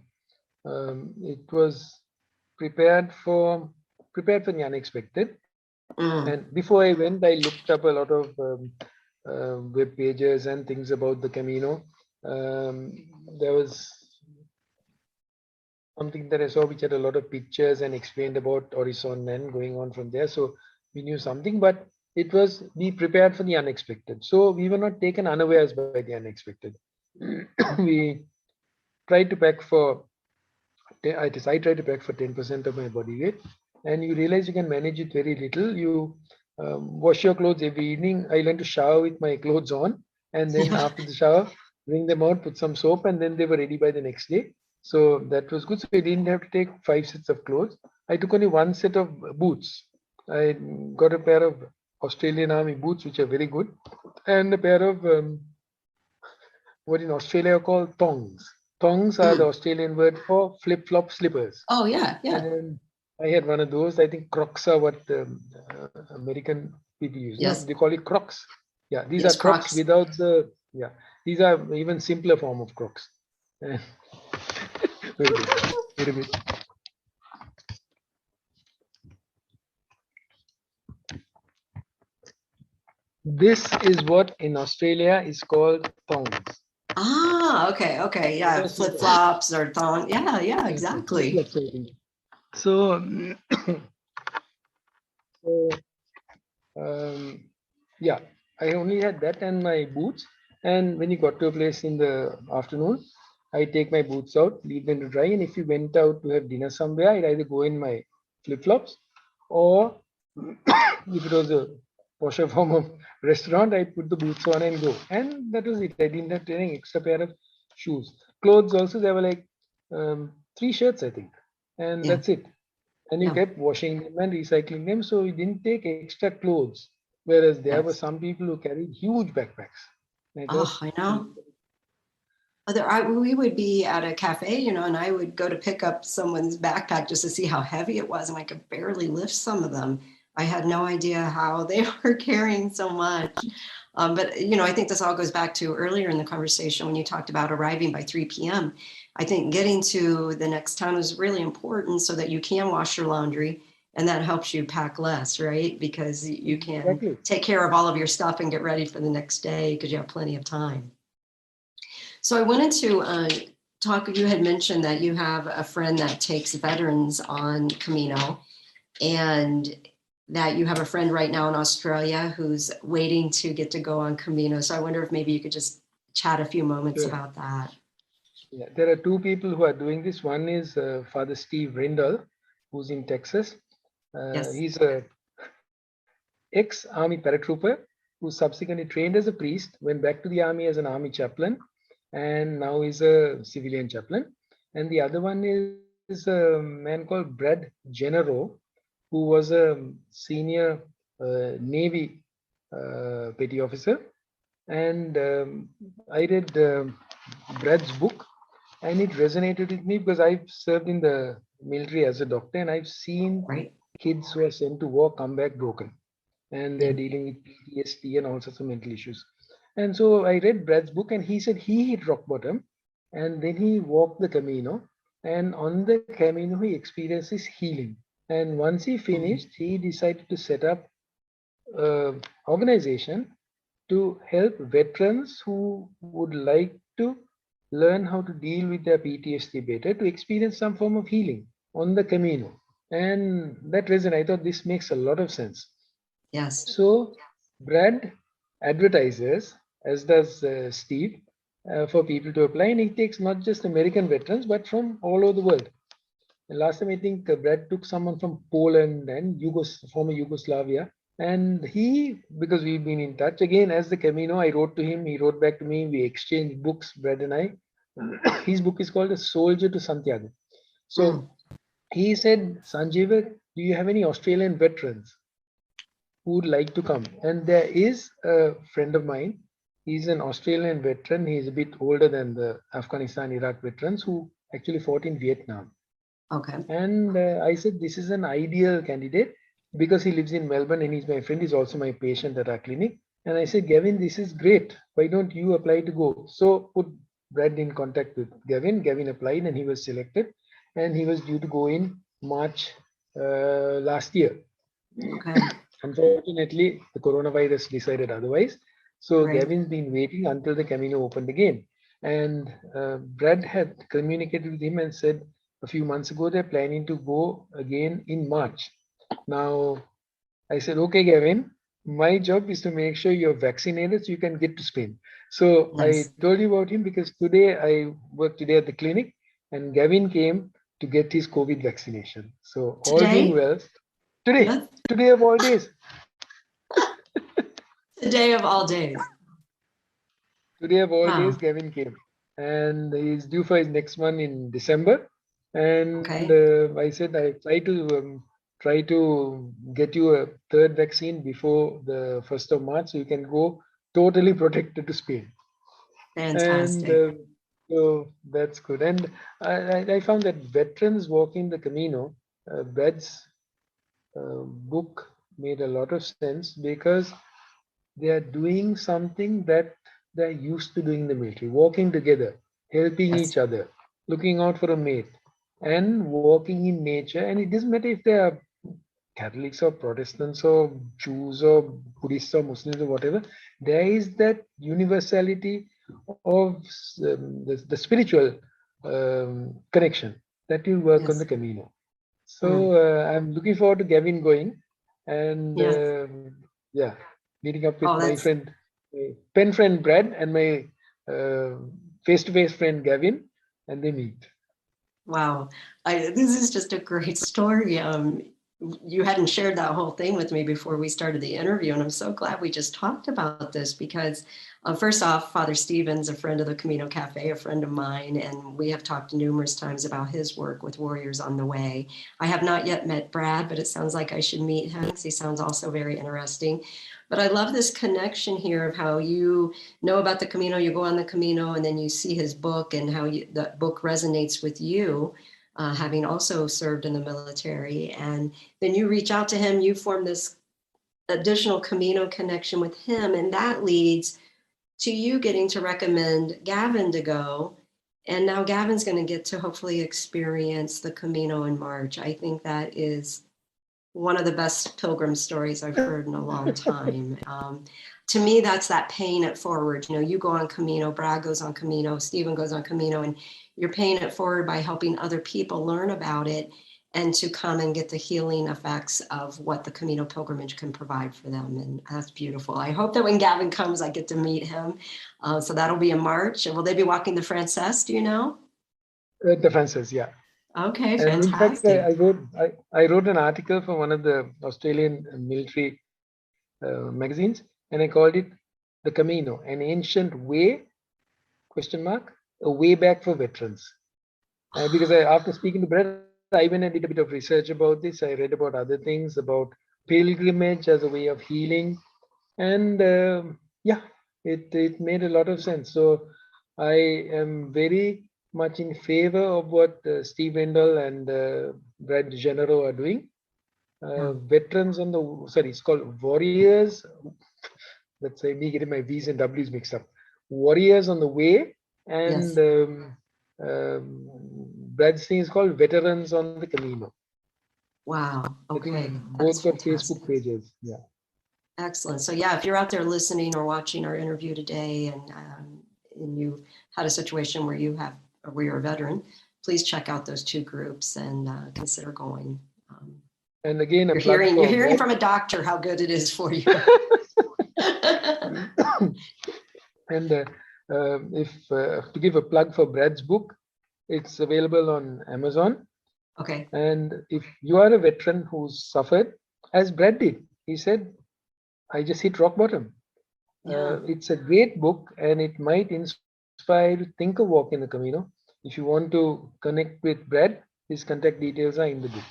it was prepared for the unexpected. And before I went, I looked up a lot of web pages and things about the Camino. There was something that I saw which had a lot of pictures and explained about Horizon and going on from there. So we knew something, but it was be prepared for the unexpected. So we were not taken unawares by the unexpected. We tried to pack for I try to pack for 10% of my body weight, and you realize you can manage it very little. You wash your clothes every evening. I learned to shower with my clothes on, and then Yeah. after the shower, bring them out, put some soap, and then they were ready by the next day. So that was good. So I didn't have to take 5 sets of clothes. I took only one set of boots. I got a pair of Australian Army boots, which are very good, and a pair of what in Australia are called thongs. Thongs are the Australian word for flip-flop slippers. Oh, yeah. Yeah. And I had one of those. I think Crocs are what American people use. No, Yes. they call it Crocs. Yeah, these Yes, are Crocs Crocs. without the. Yeah, these are even simpler form of Crocs. Wait a bit. This is what in Australia is called thongs. Ah, okay. Okay. Yeah. Flip flops or thong. Yeah. Yeah. Exactly. So, yeah, I only had that and my boots. And when you got to a place in the afternoon, I take my boots out, leave them to dry. And if you went out to have dinner somewhere, I'd either go in my flip flops, or if it was a posher form of restaurant, I'd put the boots on and go. And that was it. I didn't have any extra pair of shoes. Clothes also, there were like 3 shirts, I think. And Yeah. that's it. And you Yeah. kept washing them and recycling them, so you didn't take extra clothes. Whereas there were Yes. some people who carried huge backpacks. And I Oh, thought, I know. We would be at a cafe, and I would go to pick up someone's backpack just to see how heavy it was, and I could barely lift some of them. I had no idea how they were carrying so much. But I think this all goes back to earlier in the conversation when you talked about arriving by 3 p.m. I think getting to the next town is really important so that you can wash your laundry, and that helps you pack less, right? Because you can exactly. take care of all of your stuff and get ready for the next day because you have plenty of time. So I wanted to talk, you had mentioned that you have a friend that takes veterans on Camino, and that you have a friend right now in Australia who's waiting to get to go on Camino. So I wonder if maybe you could just chat a few moments Sure. about that. Yeah, there are 2 people who are doing this. One is Father Steve Rindle, who's in Texas. Yes. He's a ex-army paratrooper who subsequently trained as a priest, went back to the army as an army chaplain, and now is a civilian chaplain. And the other one is a man called Brad Gennaro, who was a senior Navy petty officer. And I read Brad's book, and it resonated with me because I've served in the military as a doctor, and I've seen Right. kids who are sent to war come back broken, and they're Yeah. dealing with PTSD and all sorts of mental issues. And so I read Brad's book, and he said he hit rock bottom, and then he walked the Camino, and on the Camino he experiences healing. And once he finished, he decided to set up an organization to help veterans who would like to learn how to deal with their PTSD better, to experience some form of healing on the Camino. And that reason, I thought this makes a lot of sense. Yes. So Brad advertises, as does Steve, for people to apply, and he takes not just American veterans, but from all over the world. And last time, I think Brad took someone from Poland and former Yugoslavia. And he, because we've been in touch again as the Camino, I wrote to him, he wrote back to me, we exchanged books, Brad and I. His book is called A Soldier to Santiago. So he said, Sanjiva, do you have any Australian veterans who would like to come? And there is a friend of mine. He's an Australian veteran. He's a bit older than the Afghanistan, Iraq veterans who actually fought in Vietnam. Okay. And I said, this is an ideal candidate because he lives in Melbourne and he's my friend. He's also my patient at our clinic. And I said, Gavin, this is great. Why don't you apply to go? So put Brad in contact with Gavin. Gavin applied and he was selected. And he was due to go in March last year. Okay. Unfortunately, the coronavirus decided otherwise. So Right. Gavin's been waiting until the Camino opened again. And Brad had communicated with him and said a few months ago they're planning to go again in March. Now, I said, okay, Gavin, my job is to make sure you're vaccinated so you can get to Spain. So Nice. I told you about him because today I work today at the clinic, and Gavin came to get his COVID vaccination. So all being Today? well, today of all days. Today of all days. Today of all Wow. days, Gavin came, and he's due for his next one in December. And Okay. I said I try to get you a third vaccine before the 1st of March, so you can go totally protected to Spain. And Fantastic. so that's good. And I found that veterans walking the Camino, Brad's book made a lot of sense because they are doing something that they're used to doing in the military, walking together, helping Yes. each other, looking out for a mate, and walking in nature. And it doesn't matter if they are Catholics or Protestants or Jews or Buddhists or Muslims or whatever. There is that universality of the spiritual connection that will work on the Yes. Camino. Mm. So I'm looking forward to Gavin going, and Yes. yeah, meeting up with Oh, my that's friend, my pen friend Brad, and my face-to-face friend Gavin, and they meet. wow. This is just a great story. You hadn't shared that whole thing with me before we started the interview, and I'm so glad we just talked about this because, first off, Father Stephen's a friend of the Camino Cafe, a friend of mine, and we have talked numerous times about his work with Warriors on the Way. I have not yet met Brad, but it sounds like I should meet him because he sounds also very interesting. But I love this connection here of how you know about the Camino, you go on the Camino, and then you see his book and how the book resonates with you, having also served in the military. And then you reach out to him, you form this additional Camino connection with him, and that leads to you getting to recommend Gavin to go. And now Gavin's going to get to hopefully experience the Camino in March. I think that is one of the best pilgrim stories I've heard in a long time. To me, that's that paying it forward. You know, you go on Camino, Brad goes on Camino, Stephen goes on Camino, and you're paying it forward by helping other people learn about it and to come and get the healing effects of what the Camino pilgrimage can provide for them. And that's beautiful. I hope that when Gavin comes, I get to meet him. So that'll be in March. Will they be walking the Frances, do you know? The Francis, yeah. Okay, And in fact, fantastic. I wrote an article for one of the Australian military magazines, and I called it "The Camino: An Ancient Way?" A way back for veterans. Because after speaking to Brett, I went and did a bit of research about this. I read about other things about pilgrimage as a way of healing, and yeah, it made a lot of sense. So I am very much in favor of what Steve Rendell and Brad DeGenero are doing. Veterans on the it's called Warriors. Let's say me getting my V's and W's mixed up. Warriors on the Way, and Yes. Brad's thing is called Veterans on the Camino. Wow. I think Okay. That's both got fantastic. Facebook pages. Yeah. Excellent. So yeah, if you're out there listening or watching our interview today and you had a situation where you're a veteran, please check out those two groups and consider going. And again, a You're plug hearing for from a doctor how good it is for you. And if to give a plug for Brad's book, it's available on Amazon. Okay. And if you are a veteran who's suffered, as Brad did, he said, I just hit rock bottom. Yeah. It's a great book, and it might inspire you to think of walking the Camino. If you want to connect with Brad, his contact details are in the book.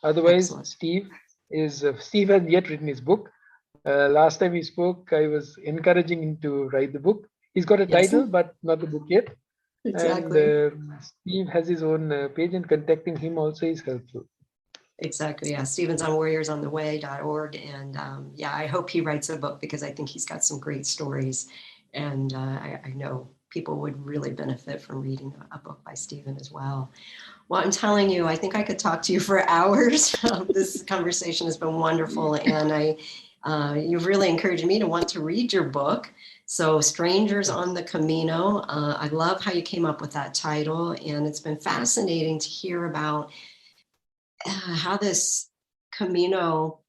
Otherwise, Excellent. Steve hasn't yet written his book. Last time we spoke, I was encouraging him to write the book. He's got a Yes. title, but not the book yet. Exactly. And Steve has his own page, and contacting him also is helpful. Exactly. Yeah. Stephen's on warriorsontheway.org. And yeah, I hope he writes a book because I think he's got some great stories. And I know people would really benefit from reading a book by Stephen as well. Well, I'm telling you, I think I could talk to you for hours. This conversation has been wonderful. And you've really encouraged me to want to read your book. So Strangers on the Camino. I love how you came up with that title. And it's been fascinating to hear about how this Camino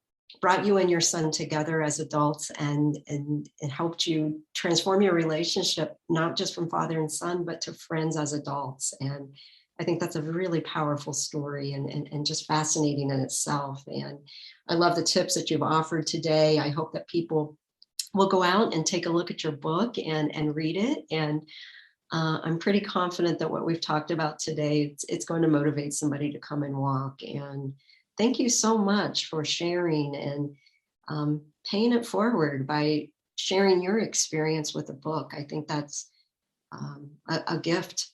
brought you and your son together as adults and it helped you transform your relationship, not just from father and son, but to friends as adults. And I think that's a really powerful story and just fascinating in itself. And I love the tips that you've offered today. I hope that people will go out and take a look at your book and read it. And I'm pretty confident that what we've talked about today, it's going to motivate somebody to come and walk. And thank you so much for sharing and paying it forward by sharing your experience with the book. I think that's a gift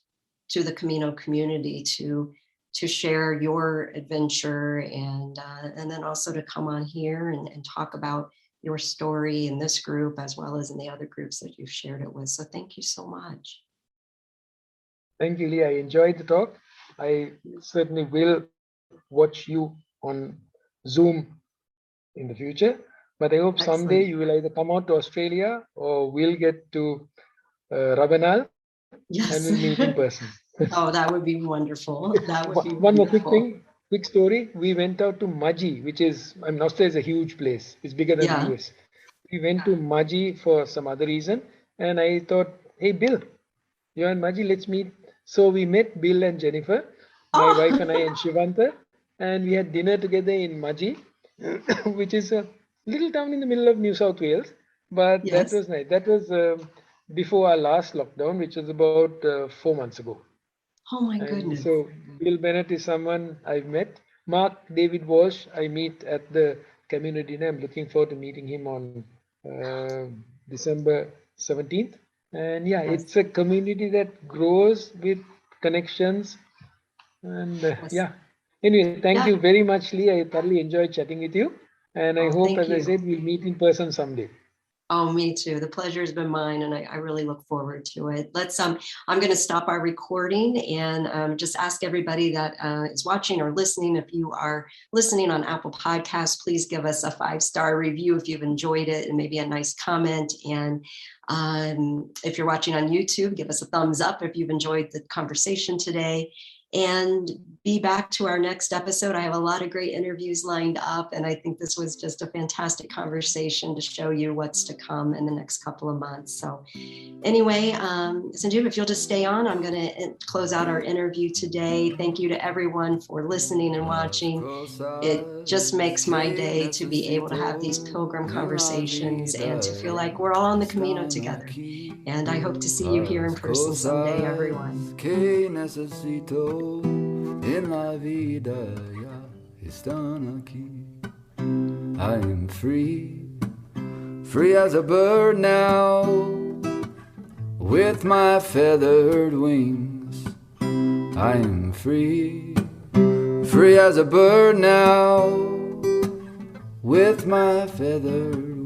to the Camino community to share your adventure and then also to come on here and talk about your story in this group as well as in the other groups that you've shared it with. So thank you so much. Thank you, Lee. I enjoyed the talk. I certainly will watch you on Zoom in the future, but I hope someday you will either come out to Australia or we'll get to Ravenel and we'll meet in person. Oh, that would be wonderful. That would be One more wonderful. quick story. We went out to Mudgee, which is, Australia is a huge place. It's bigger than the US. We went to Mudgee for some other reason. And I thought, hey, Bill, you're in Mudgee, let's meet. So we met Bill and Jennifer, my wife and I and Shivantha, and we had dinner together in Mudgee, which is a little town in the middle of New South Wales. But that was nice. That was before our last lockdown, which was about 4 months ago. Oh my goodness. So Bill Bennett is someone I've met. Mark David Walsh, I meet at the Camino dinner. I'm looking forward to meeting him on December 17th. And yeah, it's a community that grows with connections. And yeah. Anyway, thank you very much, Lee. I thoroughly enjoyed chatting with you. And I hope, as I said, we'll meet in person someday. Oh, me too. The pleasure has been mine, and I really look forward to it. I'm going to stop our recording and just ask everybody that is watching or listening, if you are listening on Apple Podcasts, please give us a 5-star review if you've enjoyed it and maybe a nice comment. And if you're watching on YouTube, give us a thumbs up if you've enjoyed the conversation today. And be back to our next episode. I have a lot of great interviews lined up, and I think this was just a fantastic conversation to show you what's to come in the next couple of months. So anyway, Sanjiva, if you'll just stay on, I'm going to close out our interview today. Thank you to everyone for listening and watching. It just makes my day to be able to have these pilgrim conversations and to feel like we're all on the Camino together. And I hope to see you here in person someday, everyone. En la vida ya están aquí. I am free, free as a bird now, with my feathered wings. I am free, free as a bird now, with my feathered